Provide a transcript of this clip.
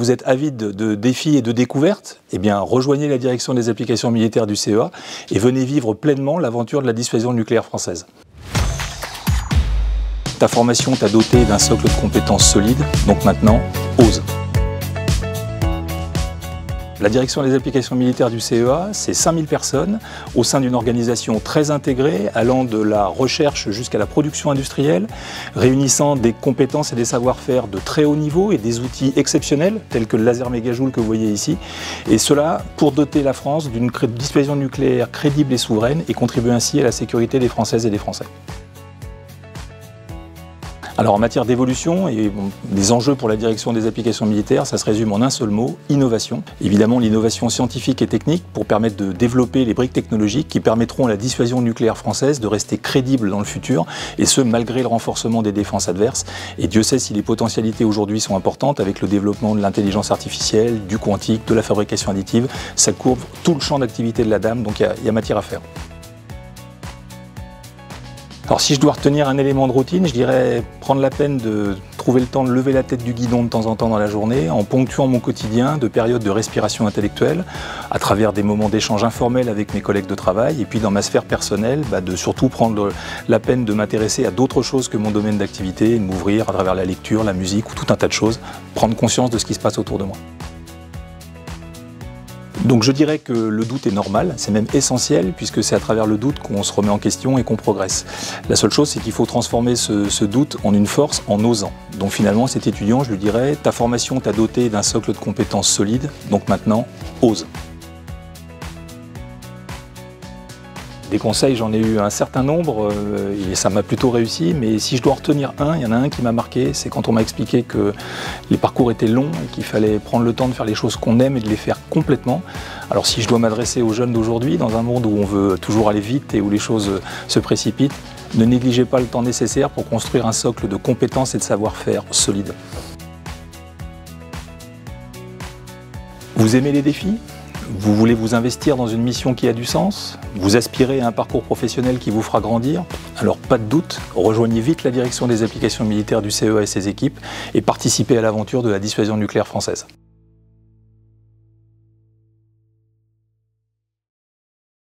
vous êtes avide de défis et de découvertes, eh bien, rejoignez la direction des applications militaires du CEA et venez vivre pleinement l'aventure de la dissuasion nucléaire française. Ta formation t'a doté d'un socle de compétences solides, donc maintenant, ose. La direction des applications militaires du CEA, c'est 5000 personnes au sein d'une organisation très intégrée, allant de la recherche jusqu'à la production industrielle, réunissant des compétences et des savoir-faire de très haut niveau et des outils exceptionnels, tels que le laser mégajoule que vous voyez ici, et cela pour doter la France d'une dissuasion nucléaire crédible et souveraine et contribuer ainsi à la sécurité des Françaises et des Français. Alors en matière d'évolution et des enjeux pour la direction des applications militaires, ça se résume en un seul mot, innovation. Évidemment l'innovation scientifique et technique pour permettre de développer les briques technologiques qui permettront à la dissuasion nucléaire française de rester crédible dans le futur, et ce malgré le renforcement des défenses adverses. Et Dieu sait si les potentialités aujourd'hui sont importantes avec le développement de l'intelligence artificielle, du quantique, de la fabrication additive. Ça couvre tout le champ d'activité de la DAM, donc il y a matière à faire. Alors si je dois retenir un élément de routine, je dirais prendre la peine de trouver le temps de lever la tête du guidon de temps en temps dans la journée, en ponctuant mon quotidien de périodes de respiration intellectuelle, à travers des moments d'échange informels avec mes collègues de travail, et puis dans ma sphère personnelle, de surtout prendre la peine de m'intéresser à d'autres choses que mon domaine d'activité, et de m'ouvrir à travers la lecture, la musique ou tout un tas de choses, prendre conscience de ce qui se passe autour de moi. Donc je dirais que le doute est normal, c'est même essentiel, puisque c'est à travers le doute qu'on se remet en question et qu'on progresse. La seule chose, c'est qu'il faut transformer ce doute en une force en osant. Donc finalement, cet étudiant, je lui dirais, ta formation t'a doté d'un socle de compétences solides, donc maintenant, ose. Des conseils, j'en ai eu un certain nombre et ça m'a plutôt réussi, mais si je dois en retenir un, il y en a un qui m'a marqué, c'est quand on m'a expliqué que les parcours étaient longs et qu'il fallait prendre le temps de faire les choses qu'on aime et de les faire complètement. Alors si je dois m'adresser aux jeunes d'aujourd'hui, dans un monde où on veut toujours aller vite et où les choses se précipitent, ne négligez pas le temps nécessaire pour construire un socle de compétences et de savoir-faire solide. Vous aimez les défis ? Vous voulez vous investir dans une mission qui a du sens? Vous aspirez à un parcours professionnel qui vous fera grandir? Alors pas de doute, rejoignez vite la direction des applications militaires du CEA et ses équipes et participez à l'aventure de la dissuasion nucléaire française.